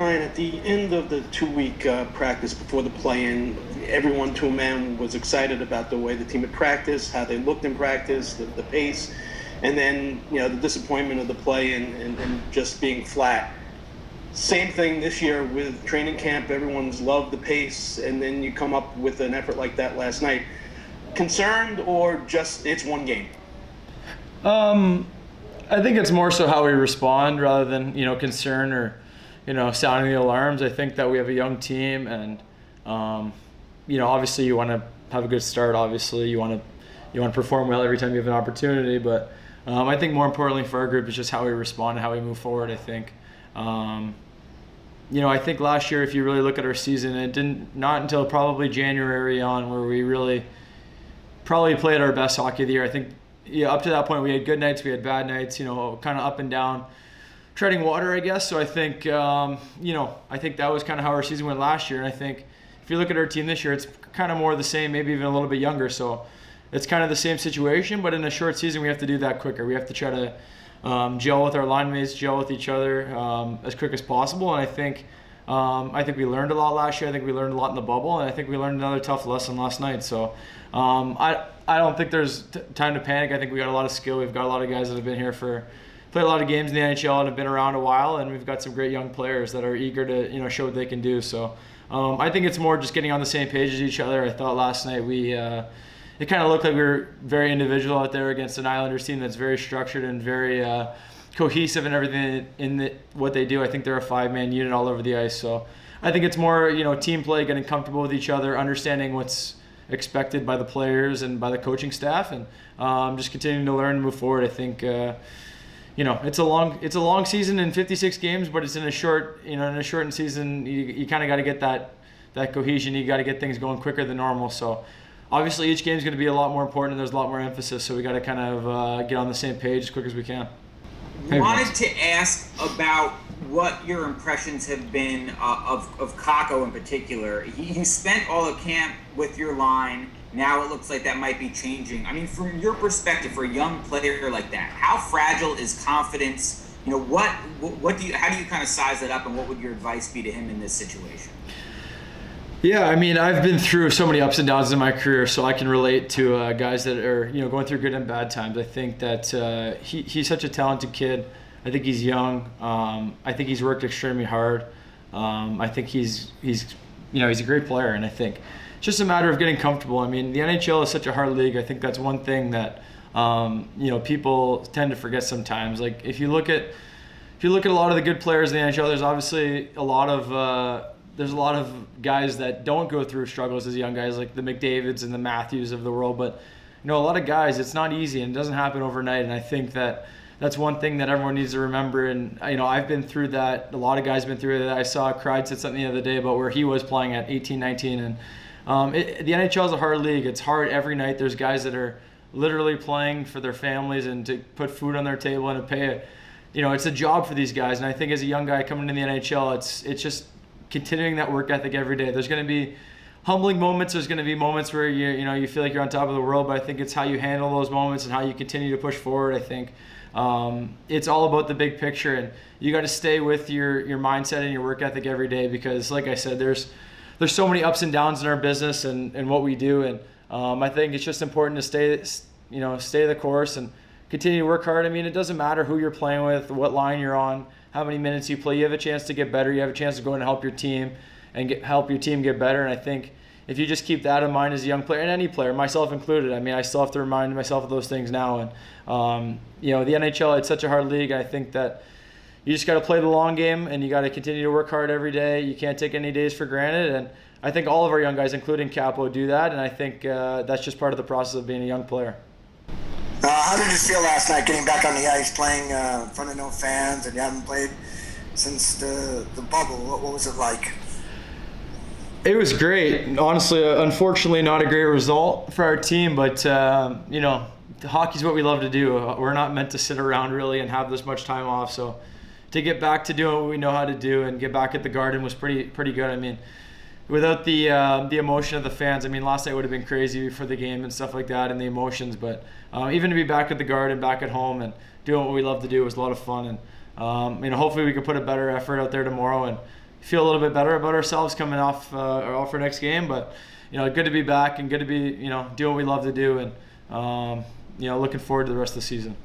Ryan, at the end of the 2 week practice before the play-in, everyone to a man was excited about the way the team had practiced, how they looked in practice, the pace, and then the disappointment of the play and just being flat. Same thing this year with training camp. Everyone's loved the pace, and then you come up with an effort like that last night. Concerned or just it's one game? Um, I think it's more so how we respond rather than concern or sounding the alarms. I think that we have a young team, and obviously you want to have a good start. Obviously you want to perform well every time you have an opportunity. But I think more importantly for our group is just how we respond and how we move forward. I think. I think last year, if you really look at our season, it didn't not until probably January on where we really probably played our best hockey of the year. I think up to that point we had good nights, we had bad nights, kind of up and down, treading water, I guess. So I think I think that was kind of how our season went last year. And I think if you look at our team this year, it's kind of more the same, maybe even a little bit younger. So it's kind of the same situation, but in a short season, we have to do that quicker. We have to try to gel with our line mates, gel with each other as quick as possible. And I think we learned a lot last year. I think we learned a lot in the bubble, and I think we learned another tough lesson last night. So I don't think there's time to panic. I think we got a lot of skill. We've got a lot of guys that have been here played a lot of games in the NHL and have been around a while, and we've got some great young players that are eager to show what they can do. So I think it's more just getting on the same page as each other. I thought last night it kind of looked like we were very individual out there against an Islanders team that's very structured and very cohesive in everything what they do. I think they're a five-man unit all over the ice. So I think it's more team play, getting comfortable with each other, understanding what's expected by the players and by the coaching staff, and just continuing to learn and move forward. I think it's a long season in 56 games, but it's in a shortened season. You kind of got to get that cohesion. You got to get things going quicker than normal. So obviously each game is going to be a lot more important, and there's a lot more emphasis. So we got to kind of get on the same page as quick as we can. Wanted to ask about what your impressions have been of Kakko in particular. He spent all of camp with your line. Now it looks like that might be changing. I mean, from your perspective, for a young player like that, how fragile is confidence? How do you kind of size that up, and what would your advice be to him in this situation? Yeah, I mean, I've been through so many ups and downs in my career, so I can relate to guys that are going through good and bad times. I think that he's such a talented kid. I think he's young. I think he's worked extremely hard. I think he's a great player, and I think it's just a matter of getting comfortable. I mean, the NHL is such a hard league. I think that's one thing that people tend to forget sometimes. Like if you look at a lot of the good players in the NHL, there's obviously a lot of guys that don't go through struggles as young guys, like the McDavids and the Matthews of the world. But a lot of guys, it's not easy and it doesn't happen overnight. And I think that's one thing that everyone needs to remember. And I've been through that. A lot of guys have been through that. I saw Cried said something the other day about where he was playing at 18, 19, and the NHL is a hard league. It's hard every night. There's guys that are literally playing for their families and to put food on their table and to pay it. It's a job for these guys. And I think as a young guy coming into the NHL, it's just continuing that work ethic every day. There's going to be humbling moments. There's going to be moments where you feel like you're on top of the world, but I think it's how you handle those moments and how you continue to push forward. I think it's all about the big picture, and you got to stay with your mindset and your work ethic every day, because like I said, there's so many ups and downs in our business and what we do, and I think it's just important to stay the course and continue to work hard. I mean, it doesn't matter who you're playing with, what line you're on, how many minutes you play. You have a chance to get better. You have a chance to go in and help your team and help your team get better. And I think if you just keep that in mind as a young player, and any player, myself included, I mean, I still have to remind myself of those things now. And the NHL, it's such a hard league. I think that you just got to play the long game, and you got to continue to work hard every day. You can't take any days for granted. And I think all of our young guys, including Capo, do that. And I think that's just part of the process of being a young player. How did you feel last night getting back on the ice, playing in front of no fans, and you haven't played since the bubble? What was it like? It was great. Honestly, unfortunately, not a great result for our team, but hockey's what we love to do. We're not meant to sit around really and have this much time off. So to get back to doing what we know how to do and get back at the Garden was pretty good. I mean, without the emotion of the fans, I mean, last night would have been crazy for the game and stuff like that, and the emotions. But even to be back at the Garden, back at home, and doing what we love to do was a lot of fun. And hopefully we can put a better effort out there tomorrow and feel a little bit better about ourselves coming off our next game. But good to be back and good to be do what we love to do, and looking forward to the rest of the season.